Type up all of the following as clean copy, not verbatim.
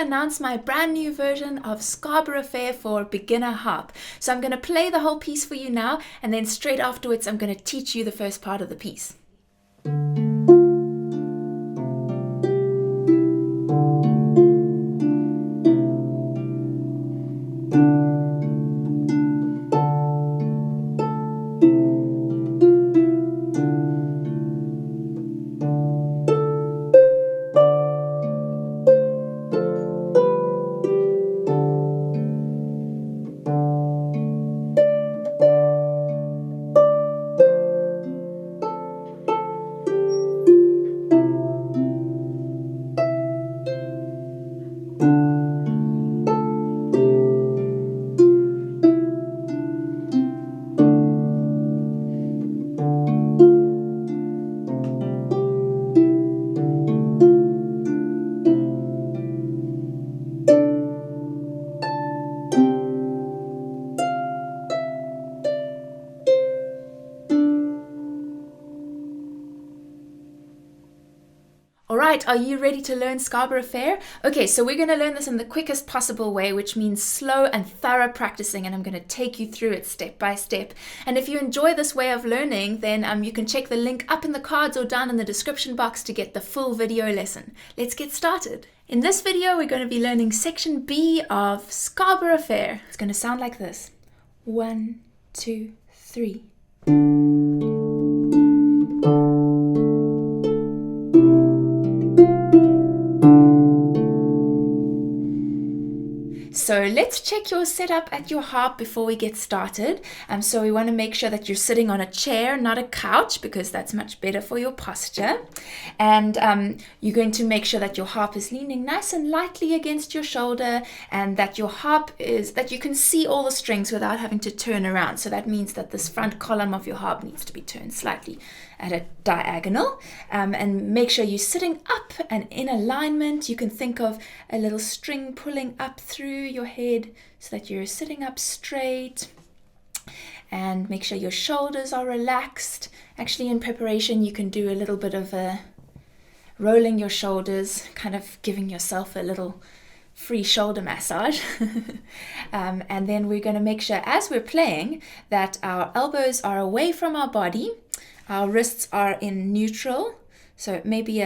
announce my brand new version of Scarborough Fair for beginner harp. So I'm going to play the whole piece for you now, and then straight afterwards I'm going to teach you the first part of the piece. Alright, are you ready to learn Scarborough Fair? Okay, so we're going to learn this in the quickest possible way, which means slow and thorough practicing, and I'm going to take you through it step by step. And if you enjoy this way of learning, then you can check the link up in the cards or down in the description box to get the full video lesson. Let's get started. In this video, we're going to be learning section B of Scarborough Fair. It's going to sound like this. 1, 2, 3. So let's check your setup at your harp before we get started. So we want to make sure that you're sitting on a chair, not a couch, because that's much better for your posture. And you're going to make sure that your harp is leaning nice and lightly against your shoulder, and that your harp is, that you can see all the strings without having to turn around. So that means that this front column of your harp needs to be turned slightly at a diagonal, and make sure you're sitting up and in alignment. You can think of a little string pulling up through your head so that you're sitting up straight, and make sure your shoulders are relaxed. Actually, in preparation, you can do a little bit of rolling your shoulders, kind of giving yourself a little free shoulder massage. And then we're going to make sure as we're playing that our elbows are away from our body. Our wrists are in neutral, so maybe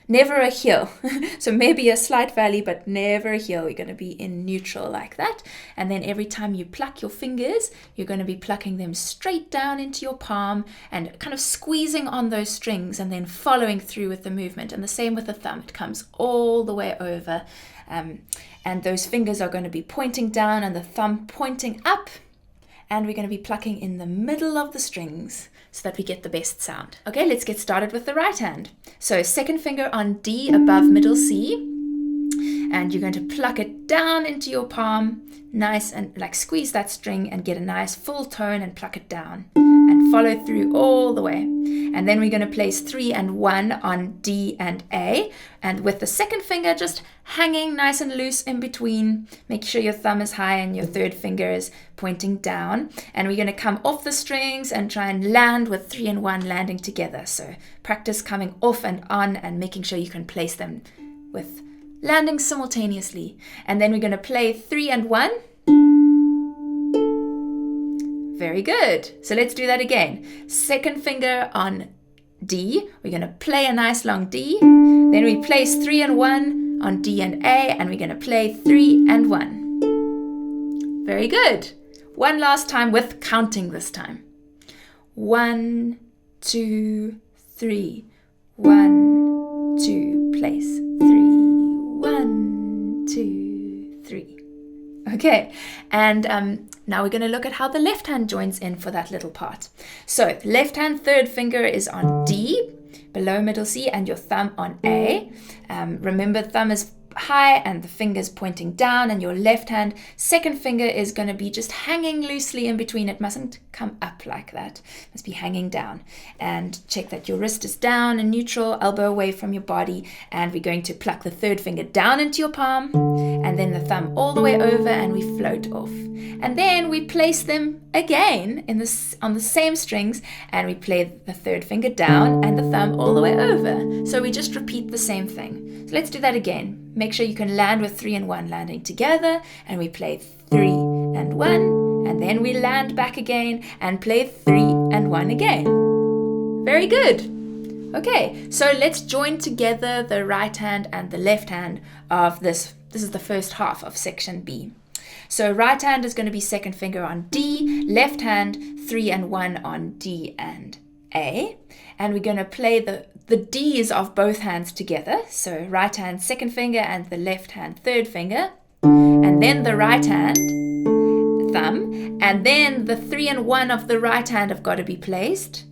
never a heel. So maybe a slight valley, but never a heel. We're going to be in neutral like that. And then every time you pluck your fingers, you're going to be plucking them straight down into your palm and kind of squeezing on those strings and then following through with the movement. And the same with the thumb. It comes all the way over. And those fingers are going to be pointing down and the thumb pointing up. And we're going to be plucking in the middle of the strings so that we get the best sound. Okay, let's get started with the right hand. So second finger on D above middle C, and you're going to pluck it down into your palm, nice, and like squeeze that string and get a nice full tone and pluck it down and follow through all the way. And then we're going to place 3 and 1 on D and A, and with the second finger just hanging nice and loose in between. Make sure your thumb is high and your third finger is pointing down. And we're going to come off the strings and try and land with 3 and 1 landing together. So practice coming off and on and making sure you can place them with landing simultaneously. And then we're going to play 3 and 1. Very good. So let's do that again. Second finger on D. We're going to play a nice long D. Then we place 3 and 1 on D and A, and we're going to play 3 and 1. Very good. One last time with counting this time. 1, 2, 3. 1, 2, place 3. 1, 2, 3. Okay, and now we're going to look at how the left hand joins in for that little part. So left hand third finger is on D, below middle C, and your thumb on A. Remember, thumb is high and the fingers pointing down, and your left hand second finger is going to be just hanging loosely in between. It mustn't come up like that. It must be hanging down. And check that your wrist is down and neutral, elbow away from your body, and we're going to pluck the third finger down into your palm and then the thumb all the way over, and we float off. And then we place them again on the same strings, and we play the third finger down and the thumb all the way over. So we just repeat the same thing. So let's do that again. make sure you can land with 3 and 1 landing together, and we play 3 and 1, and then we land back again and play 3 and 1 again. Very good. Okay, so let's join together the right hand and the left hand of this. This is the first half of section B. So right hand is going to be second finger on D, left hand 3 and 1 on D and A. And we're going to play the D's of both hands together. So right hand second finger and the left hand third finger. And then the right hand thumb. And then the 3 and 1 of the right hand have got to be placed.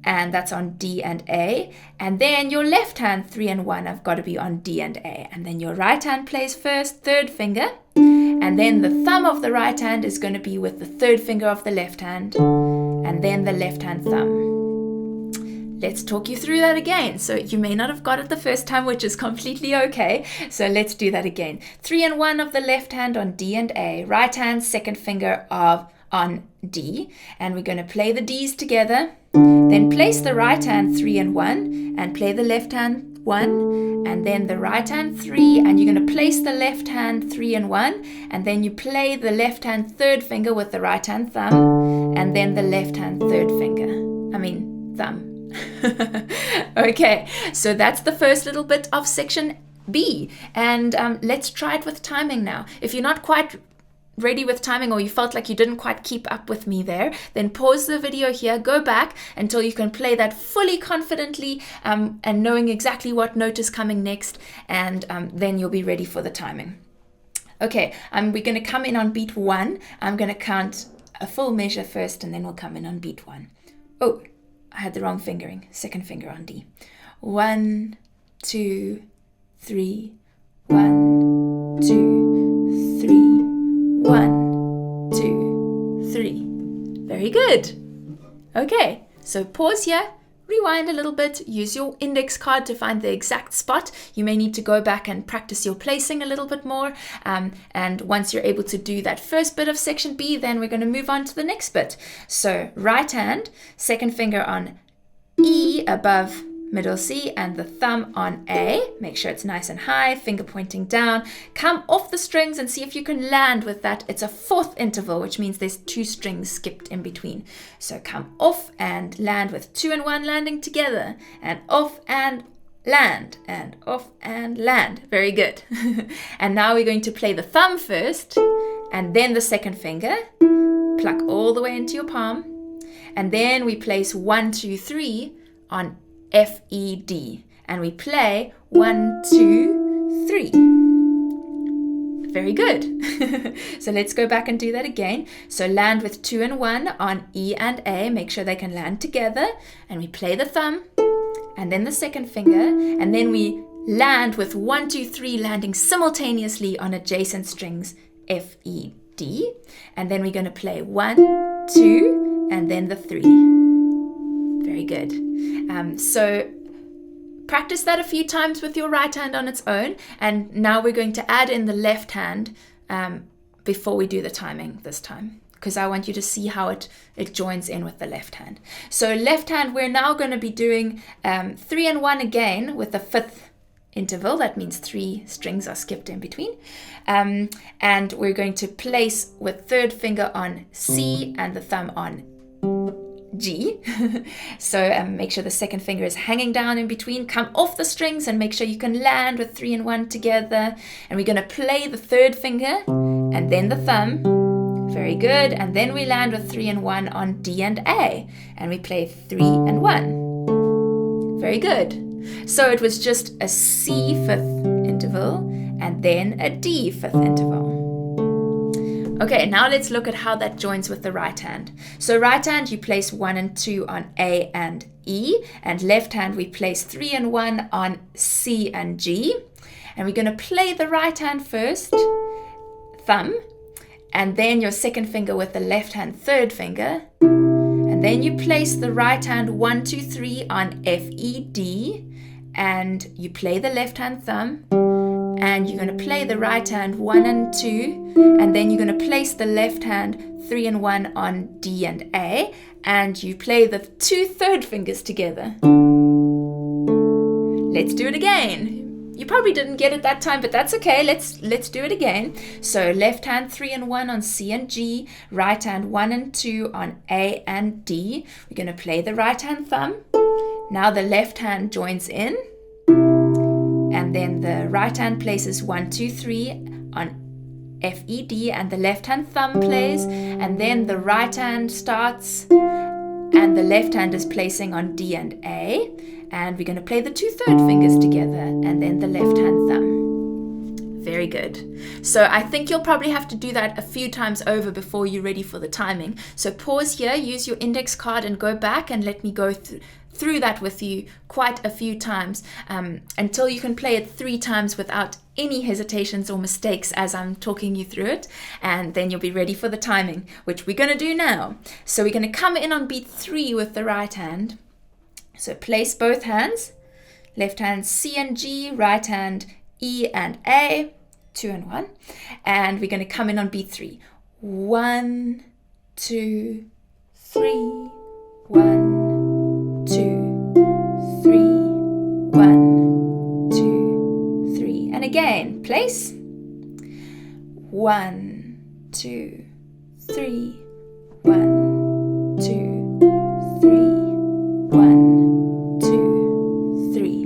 And that's on D and A. And then your left hand 3 and 1 have got to be on D and A. And then your right hand plays first, third finger. And then the thumb of the right hand is going to be with the third finger of the left hand. And then the left hand thumb. Let's talk you through that again. So you may not have got it the first time, which is completely okay. So let's do that again. 3 and 1 of the left hand on D and A. Right hand second finger on D. And we're going to play the D's together. Then place the right hand 3 and 1 and play the left hand 1, and then the right hand 3, and you're going to place the left hand 3 and 1, and then you play the left hand third finger with the right hand thumb, and then the left hand third finger. Thumb. Okay, so that's the first little bit of section B, and let's try it with timing now. If you're not quite ready with timing, or you felt like you didn't quite keep up with me there, then pause the video here, go back until you can play that fully confidently and knowing exactly what note is coming next, and then you'll be ready for the timing. Okay, we're going to come in on beat 1. I'm going to count a full measure first, and then we'll come in on beat 1. Oh, I had the wrong fingering. Second finger on D. 1, 2, 3, 1, 2, 3, 1, 2, 3. Very good. Okay, so pause here, rewind a little bit, use your index card to find the exact spot. You may need to go back and practice your placing a little bit more. And once you're able to do that first bit of section B, then we're going to move on to the next bit. So right hand, second finger on E above middle C, and the thumb on A. Make sure it's nice and high, finger pointing down. Come off the strings and see if you can land with that. It's a fourth interval, which means there's 2 strings skipped in between. So come off and land with 2 and 1 landing together, and off and land, and off and land. Very good. And now we're going to play the thumb first, and then the second finger. Pluck all the way into your palm. And then we place 1, 2, 3 on F, E, D, and we play 1, 2, 3. Very good. So let's go back and do that again. So land with 2 and 1 on E and A, make sure they can land together, and we play the thumb, and then the second finger, and then we land with 1, 2, 3 landing simultaneously on adjacent strings F, E, D, and then we're going to play 1, 2, and then the 3. Very good. So practice that a few times with your right hand on its own, and now we're going to add in the left hand before we do the timing this time, because I want you to see how it joins in with the left hand. So left hand, we're now going to be doing 3 and 1 again with the 5th interval. That means 3 strings are skipped in between. And we're going to place with third finger on C and the thumb on G. So make sure the second finger is hanging down in between. Come off the strings and make sure you can land with 3 and 1 together. And we're going to play the third finger and then the thumb. Very good. And then we land with 3 and 1 on D and A. And we play 3 and 1. Very good. So it was just a C 5th interval and then a D 5th interval. Okay, now let's look at how that joins with the right hand. So right hand, you place 1 and 2 on A and E, and left hand, we place 3 and 1 on C and G. And we're going to play the right hand first, thumb, and then your second finger with the left hand third finger. And then you place the right hand 1, 2, 3 on F, E, D, and you play the left hand thumb. And you're going to play the right hand 1 and 2, and then you're going to place the left hand 3 and 1 on D and A, and you play the 2 third fingers together. Let's do it again. You probably didn't get it that time, but that's okay. Let's do it again. So left hand 3 and 1 on C and G, right hand 1 and 2 on A and D. We're going to play the right hand thumb. Now the left hand joins in, and then the right hand places 1, 2, 3 on F, E, D, and the left hand thumb plays, and then the right hand starts, and the left hand is placing on D and A, and we're going to play the 2 third fingers together, and then the left hand thumb. Very good. So I think you'll probably have to do that a few times over before you're ready for the timing. So pause here, use your index card and go back and let me go through that with you quite a few times until you can play it 3 times without any hesitations or mistakes as I'm talking you through it, and then you'll be ready for the timing, which we're going to do now. So we're going to come in on beat 3 with the right hand. So place both hands, left hand C and G, right hand E and A, 2 and 1, and we're going to come in on beat 3. 1, 2, 3, 1, 2, 3, 1, 2, 3, and again, place. 1, 2, 3, 1, 2, 3, 1, 2, 3.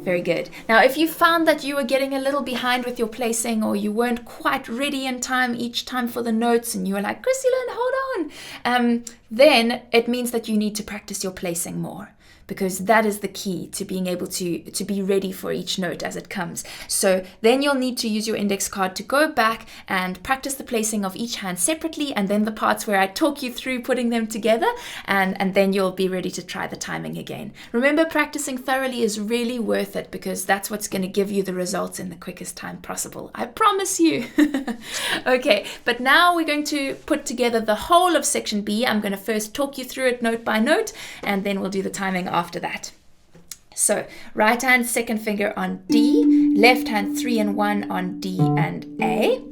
Very good. Now, if you found that you were getting a little behind with your placing, or you weren't quite ready in time each time for the notes, and you were like, Chrissy-Lynn, hold on, then it means that you need to practice your placing more, because that is the key to being able to be ready for each note as it comes. So then you'll need to use your index card to go back and practice the placing of each hand separately, and then the parts where I talk you through putting them together, and then you'll be ready to try the timing again. Remember, practicing thoroughly is really worth it, because that's what's going to give you the results in the quickest time possible. I promise you. Okay, but now we're going to put together the whole of section B. I'm going to first talk you through it note by note, and then we'll do the timing after that. So right hand second finger on D, left hand 3 and 1 on D and A,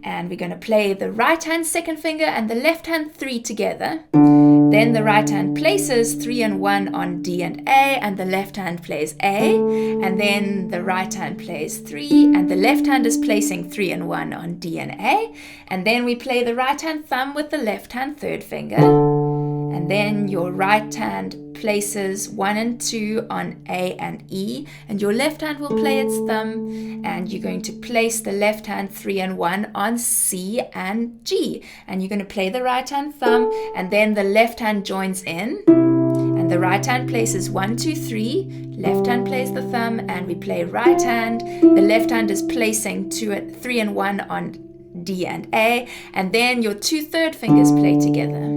and we're going to play the right hand second finger and the left hand 3 together. Then the right hand places 3 and 1 on D and A, and the left hand plays A, and then the right hand plays 3, and the left hand is placing 3 and 1 on D and A, and then we play the right hand thumb with the left hand third finger. And then your right hand places 1 and 2 on A and E, and your left hand will play its thumb, and you're going to place the left hand 3 and 1 on C and G, and you're going to play the right hand thumb, and then the left hand joins in, and the right hand places 1, 2, 3, left hand plays the thumb, and we play right hand. The left hand is placing 3 and 1 on D and A, and then your 2 third fingers play together.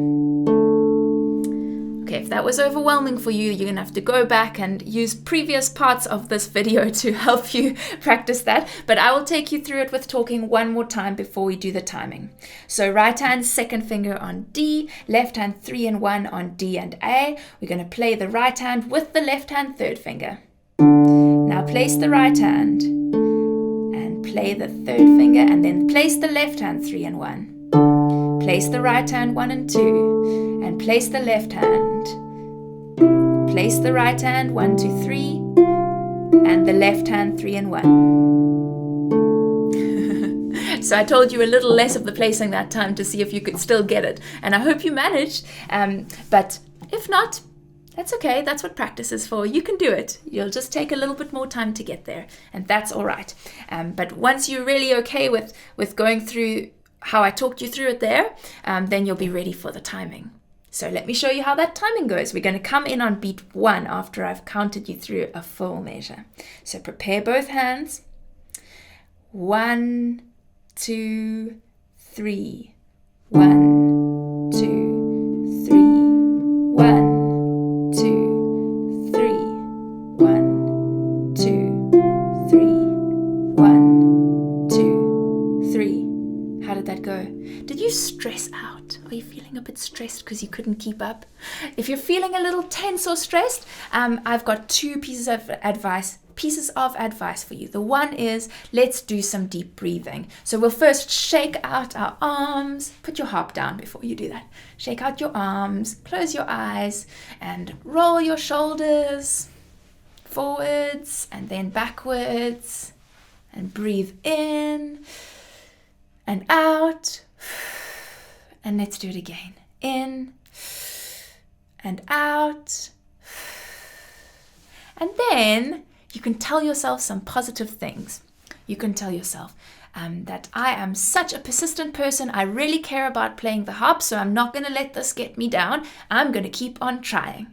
Okay, if that was overwhelming for you, you're going to have to go back and use previous parts of this video to help you practice that. But I will take you through it with talking one more time before we do the timing. So right hand second finger on D, left hand 3 and 1 on D and A. We're going to play the right hand with the left hand third finger. Now place the right hand and play the third finger, and then place the left hand 3 and 1. Place the right hand 1 and 2, and place the left hand. Place the right hand 1, 2, 3, and the left hand 3 and 1. So I told you a little less of the placing that time to see if you could still get it, and I hope you managed. But if not, that's okay. That's what practice is for. You can do it. You'll just take a little bit more time to get there, and that's all right. But once you're really okay with going through how I talked you through it there, then you'll be ready for the timing. So let me show you how that timing goes. We're going to come in on beat 1 after I've counted you through a full measure. So prepare both hands. 1, 2, 3. 1, 2, 3. 1, 2, 3. 1, 2, 3. 1, 2, 3. How did that go? Did you stress out? Are you feeling a bit stressed because you couldn't keep up? If you're feeling a little tense or stressed, I've got 2 pieces of advice for you. The one is, let's do some deep breathing. So we'll first shake out our arms. Put your harp down before you do that. Shake out your arms, close your eyes, and roll your shoulders. Forwards and then backwards. And breathe in and out. And let's do it again. In and out. And then you can tell yourself some positive things. You can tell yourself that I am such a persistent person. I really care about playing the harp, so I'm not going to let this get me down. I'm going to keep on trying.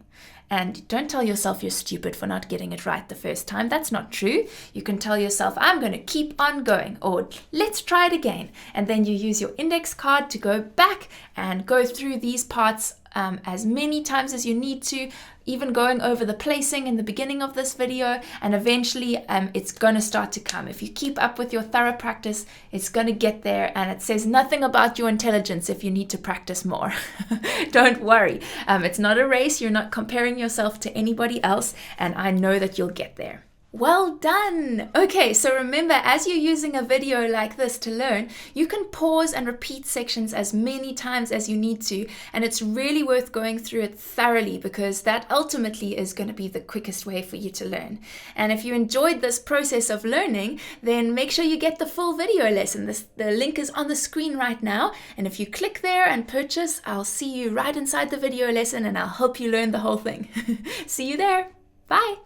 And don't tell yourself you're stupid for not getting it right the first time. That's not true. You can tell yourself, I'm going to keep on going, or let's try it again. And then you use your index card to go back and go through these parts as many times as you need to, even going over the placing in the beginning of this video, and eventually it's going to start to come. If you keep up with your thorough practice, it's going to get there, and it says nothing about your intelligence if you need to practice more. Don't worry. It's not a race. You're not comparing yourself to anybody else, and I know that you'll get there. Well done! Okay, so remember, as you're using a video like this to learn, you can pause and repeat sections as many times as you need to, and it's really worth going through it thoroughly because that ultimately is going to be the quickest way for you to learn. And if you enjoyed this process of learning, then make sure you get the full video lesson. The link is on the screen right now, and if you click there and purchase, I'll see you right inside the video lesson and I'll help you learn the whole thing. See you there! Bye!